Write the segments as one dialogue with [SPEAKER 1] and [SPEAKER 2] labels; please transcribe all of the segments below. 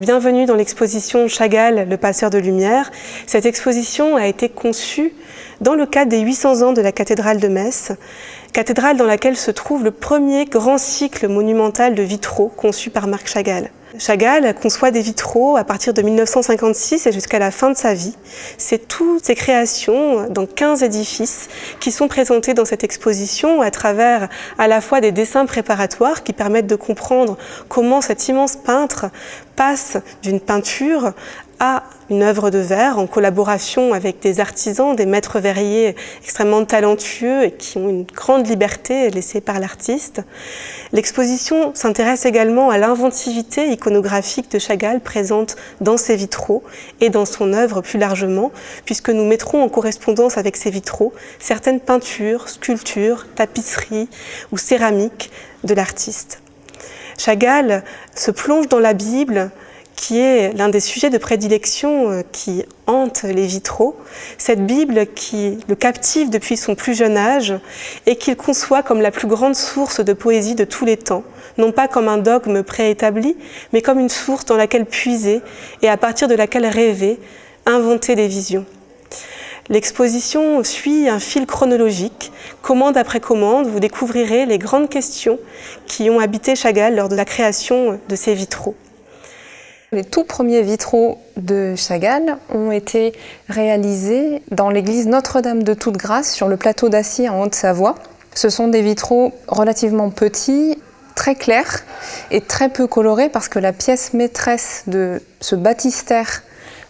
[SPEAKER 1] Bienvenue dans l'exposition Chagall, le passeur de lumière. Cette exposition a été conçue dans le cadre des 800 ans de la cathédrale de Metz, cathédrale dans laquelle se trouve le premier grand cycle monumental de vitraux conçu par Marc Chagall. Chagall conçoit des vitraux à partir de 1956 et jusqu'à la fin de sa vie. C'est toutes ses créations dans 15 édifices qui sont présentés dans cette exposition à travers à la fois des dessins préparatoires qui permettent de comprendre comment cet immense peintre passe d'une peinture à une œuvre de verre en collaboration avec des artisans, des maîtres verriers extrêmement talentueux et qui ont une grande liberté laissée par l'artiste. L'exposition s'intéresse également à l'inventivité iconographique de Chagall présente dans ses vitraux et dans son œuvre plus largement, puisque nous mettrons en correspondance avec ces vitraux certaines peintures, sculptures, tapisseries ou céramiques de l'artiste. Chagall se plonge dans la Bible, qui est l'un des sujets de prédilection qui hante les vitraux. Cette Bible qui le captive depuis son plus jeune âge et qu'il conçoit comme la plus grande source de poésie de tous les temps, non pas comme un dogme préétabli, mais comme une source dans laquelle puiser et à partir de laquelle rêver, inventer des visions. L'exposition suit un fil chronologique. Commande après commande, vous découvrirez les grandes questions qui ont habité Chagall lors de la création de ces vitraux.
[SPEAKER 2] Les tout premiers vitraux de Chagall ont été réalisés dans l'église Notre-Dame de Toute-Grâce sur le plateau d'Assy en Haute-Savoie. Ce sont des vitraux relativement petits, très clairs et très peu colorés parce que la pièce maîtresse de ce baptistère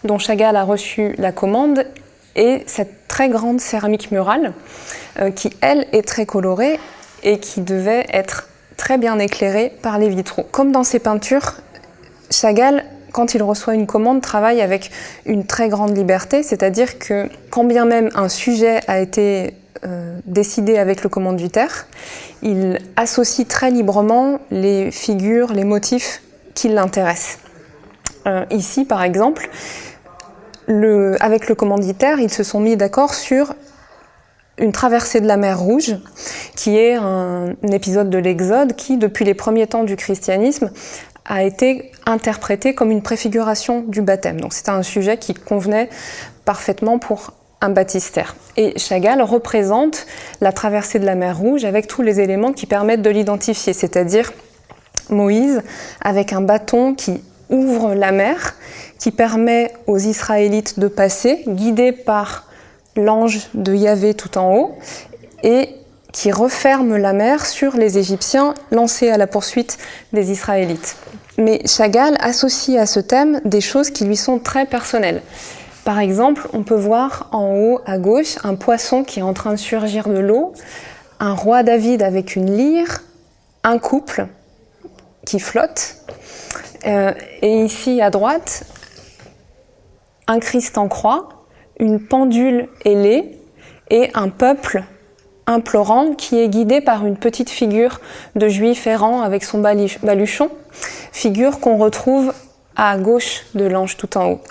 [SPEAKER 2] dont Chagall a reçu la commande est cette très grande céramique murale qui, elle, est très colorée et qui devait être très bien éclairée par les vitraux. Comme dans ses peintures, Chagall, quand il reçoit une commande, travaille avec une très grande liberté, c'est-à-dire que quand bien même un sujet a été décidé avec le commanditaire, il associe très librement les figures, les motifs qui l'intéressent. Ici, par exemple, avec le commanditaire, ils se sont mis d'accord sur une traversée de la mer Rouge, qui est un épisode de l'Exode qui, depuis les premiers temps du christianisme, a été interprété comme une préfiguration du baptême. Donc c'était un sujet qui convenait parfaitement pour un baptistère. Et Chagall représente la traversée de la mer Rouge avec tous les éléments qui permettent de l'identifier, c'est-à-dire Moïse avec un bâton qui ouvre la mer, qui permet aux Israélites de passer, guidés par l'ange de Yahvé tout en haut, et qui referme la mer sur les Égyptiens lancés à la poursuite des Israélites. Mais Chagall associe à ce thème des choses qui lui sont très personnelles. Par exemple, on peut voir en haut à gauche un poisson qui est en train de surgir de l'eau, un roi David avec une lyre, un couple qui flotte, et ici à droite, un Christ en croix, une pendule ailée et un peuple implorant qui est guidé par une petite figure de juif errant avec son baluchon, figure qu'on retrouve à gauche de l'ange tout en haut.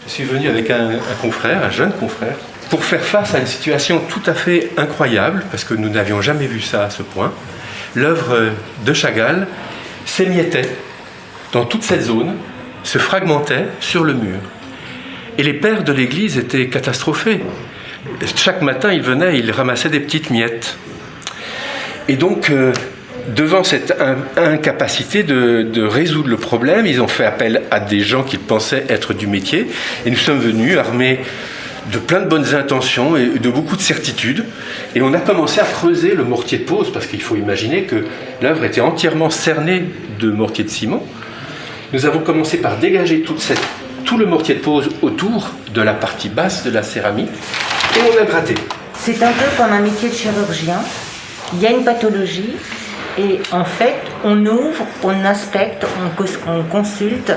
[SPEAKER 3] Je suis venu avec un confrère, un jeune confrère, pour faire face à une situation tout à fait incroyable, parce que nous n'avions jamais vu ça à ce point. L'œuvre de Chagall s'émiettait dans toute cette zone, se fragmentait sur le mur. Et les pères de l'église étaient catastrophés. Chaque matin, ils venaient, ils ramassaient des petites miettes. Et donc, devant cette incapacité de résoudre le problème, ils ont fait appel à des gens qu'ils pensaient être du métier. Et nous sommes venus armés de plein de bonnes intentions et de beaucoup de certitudes. Et on a commencé à creuser le mortier de pose, parce qu'il faut imaginer que l'œuvre était entièrement cernée de mortier de ciment. Nous avons commencé par dégager tout le mortier de pose autour de la partie basse de la céramique. Et on a gratté.
[SPEAKER 4] C'est un peu comme un métier de chirurgien. Il y a une pathologie et en fait, on ouvre, on inspecte, on consulte,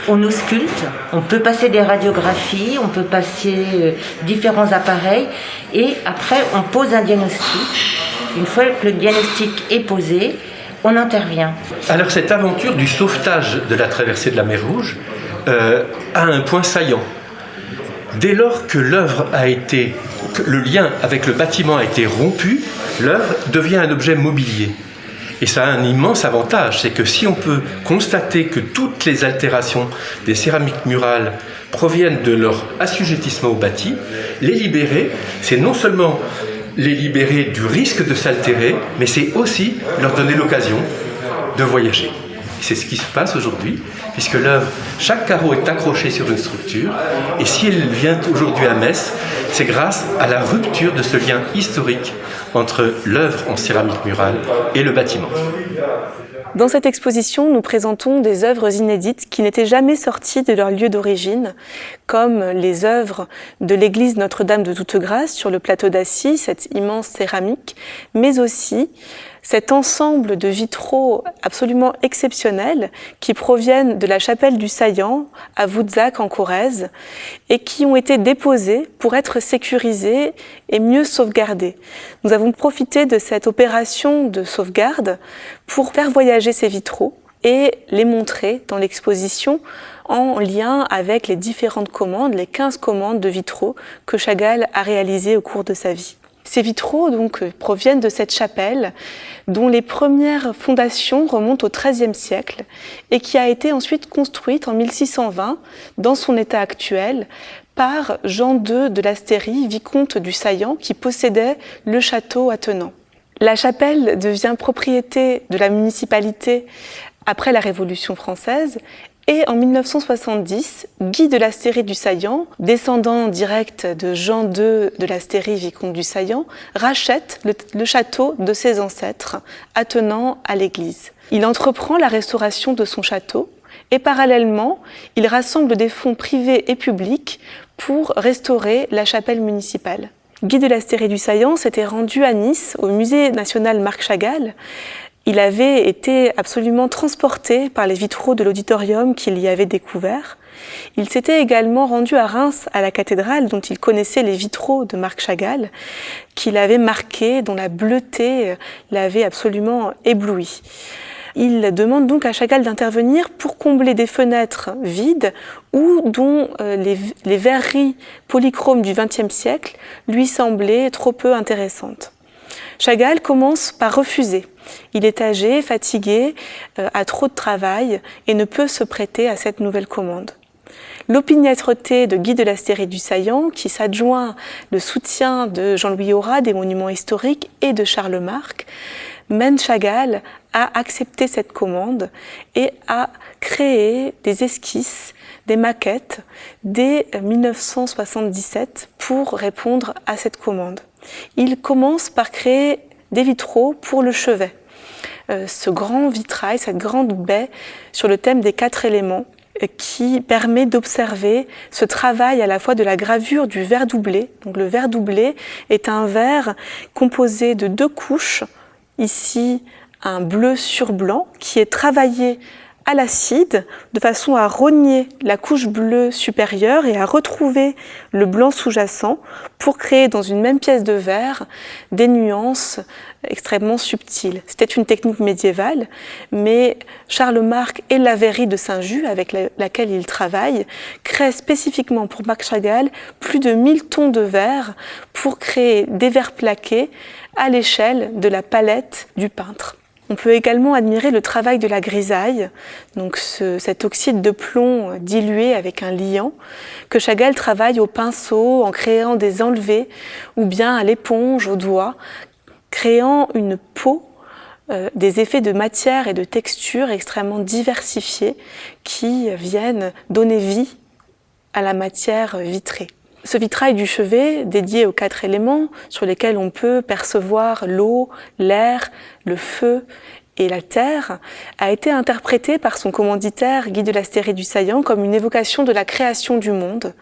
[SPEAKER 4] on ausculte. On peut passer des radiographies, on peut passer différents appareils et après, on pose un diagnostic. Une fois que le diagnostic est posé, on intervient.
[SPEAKER 3] Alors cette aventure du sauvetage de la traversée de la mer Rouge a un point saillant. Dès lors que le lien avec le bâtiment a été rompu, l'œuvre devient un objet mobilier. Et ça a un immense avantage, c'est que si on peut constater que toutes les altérations des céramiques murales proviennent de leur assujettissement au bâti, les libérer, c'est non seulement les libérer du risque de s'altérer, mais c'est aussi leur donner l'occasion de voyager. C'est ce qui se passe aujourd'hui, puisque l'œuvre, chaque carreau est accroché sur une structure, et si elle vient aujourd'hui à Metz, c'est grâce à la rupture de ce lien historique entre l'œuvre en céramique murale et le bâtiment.
[SPEAKER 1] Dans cette exposition, nous présentons des œuvres inédites qui n'étaient jamais sorties de leur lieu d'origine, comme les œuvres de l'église Notre-Dame de Toute-Grâce sur le plateau d'Assy, cette immense céramique, mais aussi cet ensemble de vitraux absolument exceptionnels qui proviennent de la chapelle du Saillant à Voutzac en Corrèze et qui ont été déposés pour être sécurisés et mieux sauvegardés. Nous avons profité de cette opération de sauvegarde pour faire voyager ces vitraux et les montrer dans l'exposition en lien avec les différentes commandes, les 15 commandes de vitraux que Chagall a réalisées au cours de sa vie. Ces vitraux donc proviennent de cette chapelle dont les premières fondations remontent au XIIIe siècle et qui a été ensuite construite en 1620 dans son état actuel par Jean II de l'Astérie, vicomte du Saillant, qui possédait le château attenant. La chapelle devient propriété de la municipalité après la Révolution française. Et en 1970, Guy de l'Astérie du Saillant, descendant direct de Jean II de l'Astérie, vicomte du Saillant, rachète le château de ses ancêtres, attenant à l'église. Il entreprend la restauration de son château et parallèlement, il rassemble des fonds privés et publics pour restaurer la chapelle municipale. Guy de l'Astérie du Saillant s'était rendu à Nice, au musée national Marc Chagall. Il avait été absolument transporté par les vitraux de l'auditorium qu'il y avait découvert. Il s'était également rendu à Reims, à la cathédrale, dont il connaissait les vitraux de Marc Chagall, qu'il avait marqués, dont la bleuté l'avait absolument ébloui. Il demande donc à Chagall d'intervenir pour combler des fenêtres vides ou dont les verreries polychromes du XXe siècle lui semblaient trop peu intéressantes. Chagall commence par refuser. Il est âgé, fatigué, a trop de travail et ne peut se prêter à cette nouvelle commande. L'opiniâtreté de Guy de l'Astérie du Saillant, qui s'adjoint le soutien de Jean-Louis Aurat des monuments historiques et de Charles Marc, mène Chagall à accepter cette commande et à créer des esquisses, des maquettes dès 1977 pour répondre à cette commande. Il commence par créer des vitraux pour le chevet. Ce grand vitrail, cette grande baie sur le thème des 4 éléments qui permet d'observer ce travail à la fois de la gravure du verre doublé. Donc le verre doublé est un verre composé de 2 couches, ici un bleu sur blanc qui est travaillé à l'acide de façon à rogner la couche bleue supérieure et à retrouver le blanc sous-jacent pour créer dans une même pièce de verre des nuances extrêmement subtiles. C'était une technique médiévale, mais Charles Marc et la verrerie de Saint-Just, avec laquelle il travaille, créent spécifiquement pour Marc Chagall plus de 1000 tons de verre pour créer des verres plaqués à l'échelle de la palette du peintre. On peut également admirer le travail de la grisaille, donc cet oxyde de plomb dilué avec un liant, que Chagall travaille au pinceau en créant des enlevés ou bien à l'éponge, au doigt, créant une peau, des effets de matière et de texture extrêmement diversifiés qui viennent donner vie à la matière vitrée. Ce vitrail du chevet, dédié aux 4 éléments, sur lesquels on peut percevoir l'eau, l'air, le feu et la terre, a été interprété par son commanditaire Guy de l'Astérie du Saillant comme une évocation de la création du monde,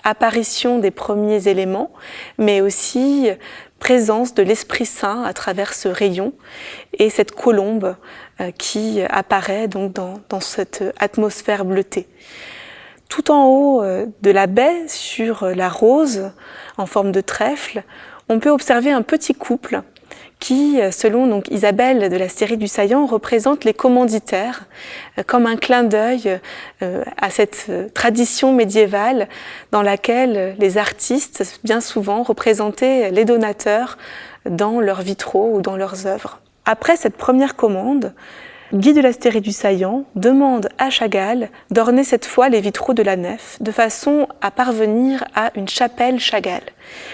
[SPEAKER 1] apparition des premiers éléments, mais aussi présence de l'Esprit Saint à travers ce rayon et cette colombe qui apparaît donc dans cette atmosphère bleutée. Tout en haut de la baie, sur la rose en forme de trèfle, on peut observer un petit couple qui, selon donc Isabelle de l'Astérie du Saillant, représente les commanditaires comme un clin d'œil à cette tradition médiévale dans laquelle les artistes, bien souvent, représentaient les donateurs dans leurs vitraux ou dans leurs œuvres. Après cette première commande, Guy de Lasteyrie du Saillant demande à Chagall d'orner cette fois les vitraux de la nef, de façon à parvenir à une chapelle Chagall.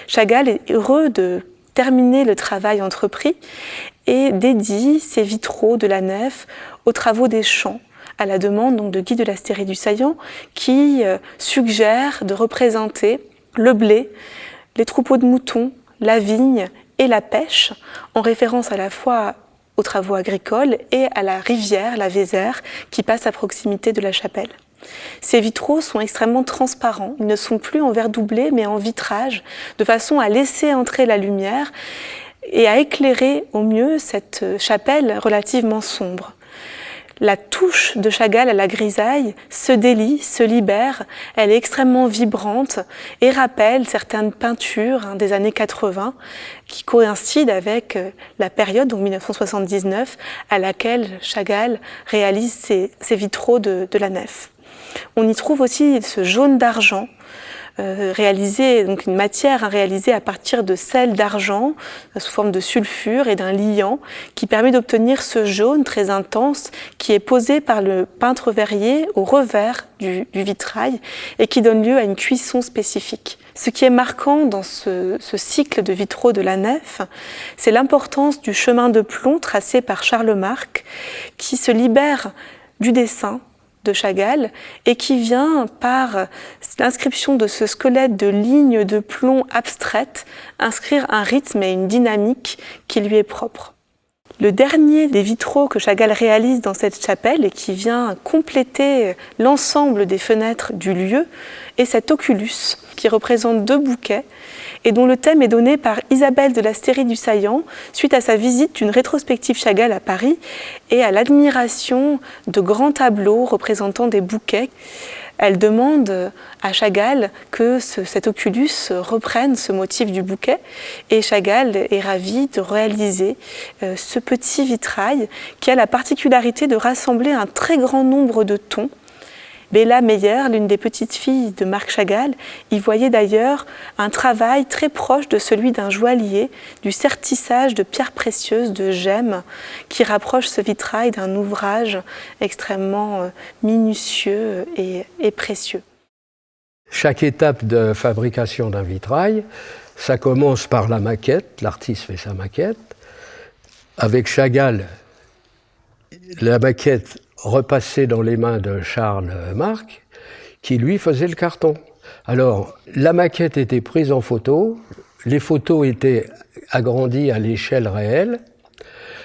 [SPEAKER 1] Chagall est heureux de terminer le travail entrepris et dédie ses vitraux de la nef aux travaux des champs, à la demande donc de Guy de Lasteyrie du Saillant, qui suggère de représenter le blé, les troupeaux de moutons, la vigne et la pêche, en référence à la fois aux travaux agricoles et à la rivière, la Vézère, qui passe à proximité de la chapelle. Ces vitraux sont extrêmement transparents, ils ne sont plus en verre doublé mais en vitrage, de façon à laisser entrer la lumière et à éclairer au mieux cette chapelle relativement sombre. La touche de Chagall à la grisaille se délie, se libère, elle est extrêmement vibrante et rappelle certaines peintures des années 80 qui coïncident avec la période, donc 1979, à laquelle Chagall réalise ses vitraux de la nef. On y trouve aussi ce jaune d'argent, réalisé, donc une matière réalisée à partir de sel d'argent sous forme de sulfure et d'un liant qui permet d'obtenir ce jaune très intense qui est posé par le peintre verrier au revers du vitrail et qui donne lieu à une cuisson spécifique. Ce qui est marquant dans ce cycle de vitraux de la nef, c'est l'importance du chemin de plomb tracé par Charles Marc qui se libère du dessin de Chagall et qui vient par l'inscription de ce squelette de lignes de plomb abstraites inscrire un rythme et une dynamique qui lui est propre. Le dernier des vitraux que Chagall réalise dans cette chapelle et qui vient compléter l'ensemble des fenêtres du lieu est cet oculus qui représente 2 bouquets et dont le thème est donné par Isabelle de Lasteyrie du Saillant suite à sa visite d'une rétrospective Chagall à Paris et à l'admiration de grands tableaux représentant des bouquets. Elle demande à Chagall que cet oculus reprenne ce motif du bouquet et Chagall est ravi de réaliser ce petit vitrail qui a la particularité de rassembler un très grand nombre de tons. Béla Meyer, l'une des petites filles de Marc Chagall, y voyait d'ailleurs un travail très proche de celui d'un joaillier, du sertissage de pierres précieuses, de gemmes, qui rapproche ce vitrail d'un ouvrage extrêmement minutieux et précieux.
[SPEAKER 5] Chaque étape de fabrication d'un vitrail, ça commence par la maquette, l'artiste fait sa maquette. Avec Chagall, la maquette repassée dans les mains de Charles Marc, qui lui faisait le carton. Alors, la maquette était prise en photo, les photos étaient agrandies à l'échelle réelle.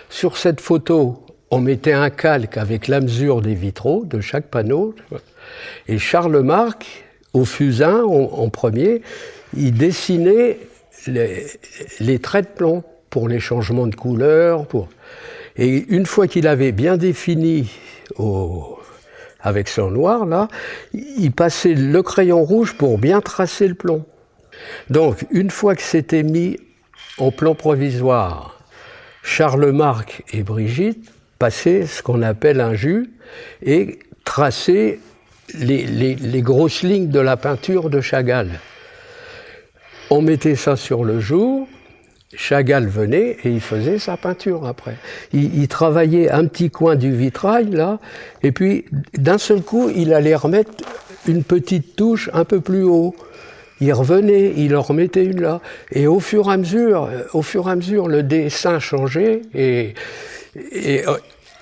[SPEAKER 5] Sur cette photo, on mettait un calque avec la mesure des vitraux de chaque panneau. Et Charles Marc, au fusain, en premier, il dessinait les traits de plomb pour les changements de couleur. Et une fois qu'il avait bien défini avec son noir, là, il passait le crayon rouge pour bien tracer le plomb. Donc, une fois que c'était mis en plan provisoire, Charles Marc et Brigitte passaient ce qu'on appelle un jus et traçaient les grosses lignes de la peinture de Chagall. On mettait ça sur le jour, Chagall venait et il faisait sa peinture après. Il travaillait un petit coin du vitrail, là, et puis d'un seul coup, il allait remettre une petite touche un peu plus haut. Il revenait, il en remettait une là. Et au fur et à mesure, le dessin changeait et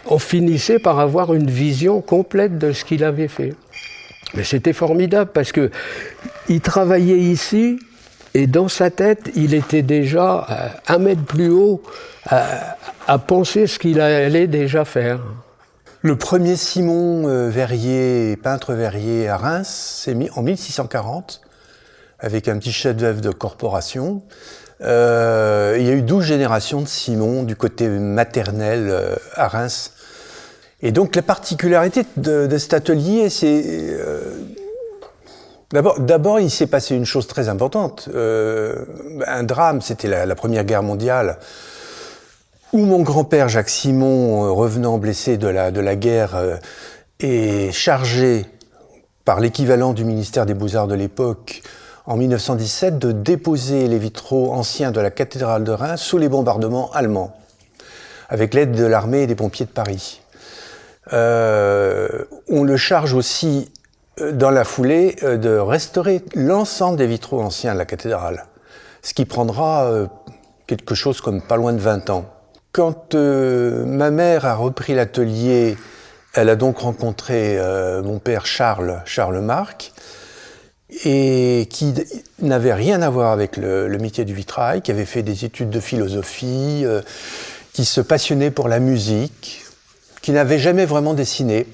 [SPEAKER 5] on finissait par avoir une vision complète de ce qu'il avait fait. Mais c'était formidable parce que il travaillait ici, et dans sa tête, il était déjà 1 mètre plus haut à penser ce qu'il allait déjà faire.
[SPEAKER 6] Le premier Simon Verrier, peintre verrier à Reims, c'est en 1640, avec un petit chef-d'œuvre de corporation. Il y a eu 12 générations de Simon du côté maternel à Reims. Et donc la particularité de cet atelier, c'est... D'abord, il s'est passé une chose très importante. Un drame, c'était la Première Guerre mondiale, où mon grand-père Jacques Simon, revenant blessé de la guerre, est chargé par l'équivalent du ministère des Beaux-Arts de l'époque, en 1917, de déposer les vitraux anciens de la cathédrale de Reims sous les bombardements allemands. avec l'aide de l'armée et des pompiers de Paris. On le charge aussi, dans la foulée, de restaurer l'ensemble des vitraux anciens de la cathédrale, ce qui prendra quelque chose comme pas loin de 20 ans. Quand ma mère a repris l'atelier, elle a donc rencontré mon père Charles Marc, et qui n'avait rien à voir avec le métier du vitrail, qui avait fait des études de philosophie, qui se passionnait pour la musique, qui n'avait jamais vraiment dessiné,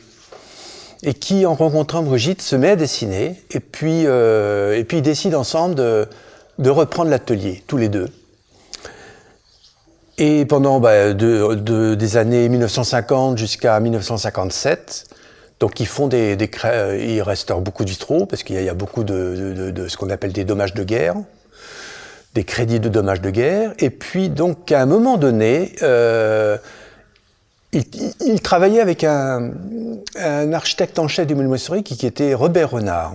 [SPEAKER 6] et qui, en rencontrant Brigitte, se met à dessiner, et puis ils décident ensemble de reprendre l'atelier, tous les deux. Et pendant des années 1950 jusqu'à 1957, donc ils font ils restaurent beaucoup de vitraux, parce qu'il y a beaucoup de ce qu'on appelle des dommages de guerre, des crédits de dommages de guerre. Et puis donc à un moment donné, ils travaillaient avec un architecte en chef du monument historique qui était Robert Renard,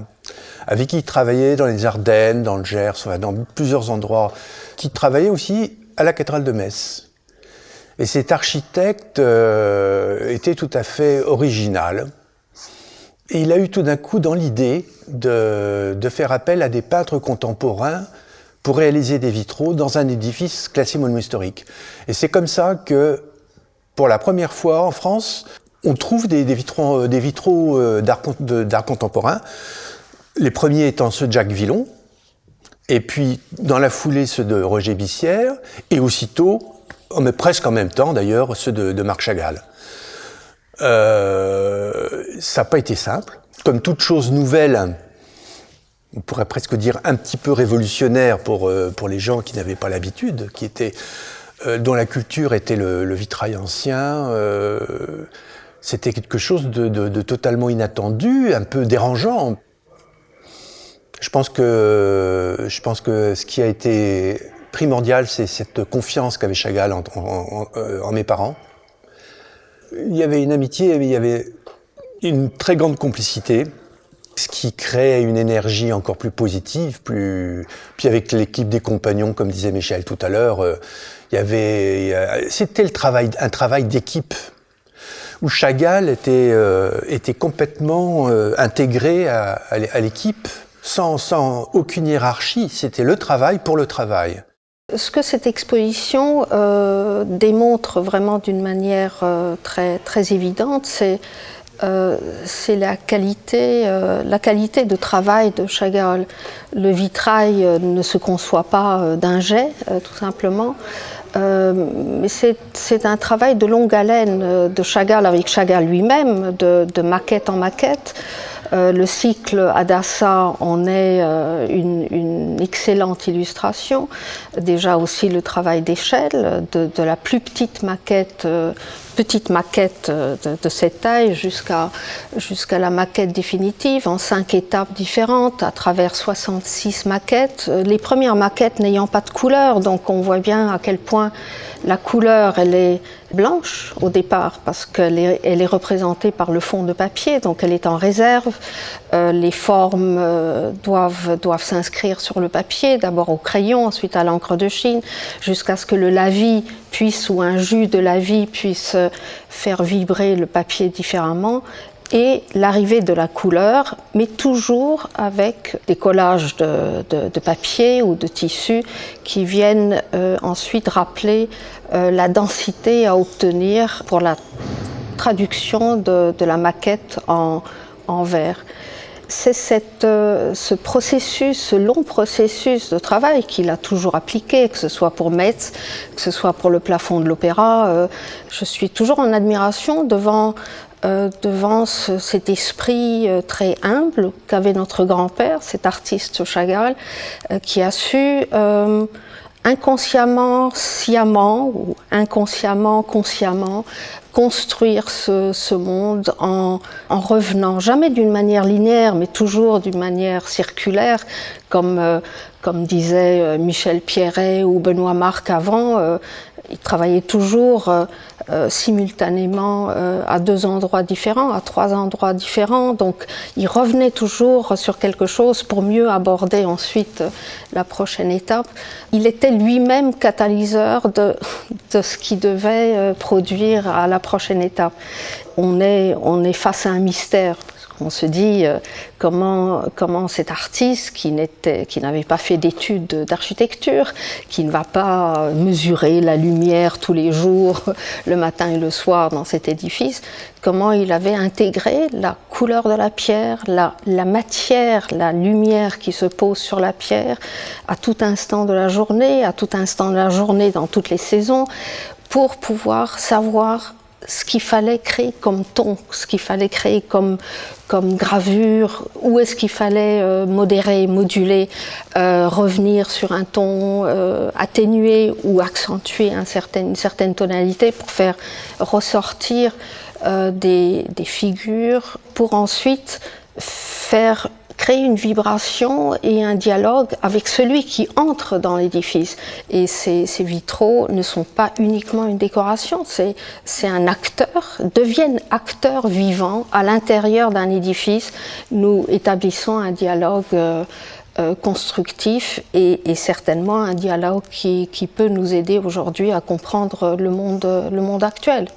[SPEAKER 6] avec qui ils travaillaient dans les Ardennes, dans le Gers, dans plusieurs endroits, qui travaillait aussi à la cathédrale de Metz. Et cet architecte était tout à fait original. Et il a eu tout d'un coup dans l'idée de faire appel à des peintres contemporains pour réaliser des vitraux dans un édifice classé monument historique. Et c'est comme ça que, pour la première fois en France, on trouve des vitraux d'art contemporain, les premiers étant ceux de Jacques Villon, et puis dans la foulée ceux de Roger Bissière, et aussitôt, mais presque en même temps d'ailleurs, ceux de Marc Chagall. Ça n'a pas été simple. Comme toute chose nouvelle, on pourrait presque dire un petit peu révolutionnaire pour les gens qui n'avaient pas l'habitude, dont la culture était le vitrail ancien. C'était quelque chose de totalement inattendu, un peu dérangeant. Je pense que ce qui a été primordial, c'est cette confiance qu'avait Chagall en mes parents. Il y avait une amitié, il y avait une très grande complicité, ce qui créait une énergie encore plus positive. Puis avec l'équipe des compagnons, comme disait Michel tout à l'heure, c'était un travail d'équipe, où Chagall était complètement intégré à l'équipe, sans aucune hiérarchie. C'était le travail pour le travail.
[SPEAKER 7] Ce que cette exposition démontre vraiment d'une manière très, très évidente, c'est la qualité de travail de Chagall. Le vitrail ne se conçoit pas d'un jet, tout simplement. Mais c'est un travail de longue haleine de Chagall avec Chagall lui-même, de maquette en maquette. Le cycle Adassa en est une excellente illustration. Déjà aussi le travail d'échelle, de la plus petite maquette de cette taille jusqu'à la maquette définitive en 5 étapes différentes à travers 66 maquettes. Les premières maquettes n'ayant pas de couleur, donc on voit bien à quel point la couleur elle est blanche au départ parce qu'elle est représentée par le fond de papier, donc elle est en réserve. Les formes doivent s'inscrire sur le papier, d'abord au crayon, ensuite à l'encre de Chine, jusqu'à ce que le lavis ou un jus de lavis puisse faire vibrer le papier différemment. Et l'arrivée de la couleur, mais toujours avec des collages de papier ou de tissu qui viennent ensuite rappeler la densité à obtenir pour la traduction de la maquette en verre. C'est ce processus, ce long processus de travail qu'il a toujours appliqué, que ce soit pour Metz, que ce soit pour le plafond de l'Opéra. Je suis toujours en admiration devant cet esprit très humble qu'avait notre grand-père, cet artiste Chagall, qui a su inconsciemment, sciemment ou inconsciemment, consciemment, construire ce monde en revenant, jamais d'une manière linéaire, mais toujours d'une manière circulaire, comme disaient Michel Pierret ou Benoît Marc avant. Ils travaillaient toujours simultanément à 2 endroits différents, à 3 endroits différents. Donc il revenait toujours sur quelque chose pour mieux aborder ensuite la prochaine étape. Il était lui-même catalyseur de ce qui devait produire à la prochaine étape. On est face à un mystère. On se dit comment cet artiste qui n'avait pas fait d'études d'architecture, qui ne va pas mesurer la lumière tous les jours, le matin et le soir dans cet édifice, comment il avait intégré la couleur de la pierre, la matière, la lumière qui se pose sur la pierre à tout instant de la journée, dans toutes les saisons, pour pouvoir savoir ce qu'il fallait créer comme ton, ce qu'il fallait créer comme gravure, où est-ce qu'il fallait modérer, moduler, revenir sur un ton, atténuer ou accentuer une certaine tonalité pour faire ressortir des figures, pour ensuite créer une vibration et un dialogue avec celui qui entre dans l'édifice. Et ces vitraux ne sont pas uniquement une décoration, c'est un acteur, deviennent acteurs vivants à l'intérieur d'un édifice. Nous établissons un dialogue constructif et certainement un dialogue qui peut nous aider aujourd'hui à comprendre le monde actuel.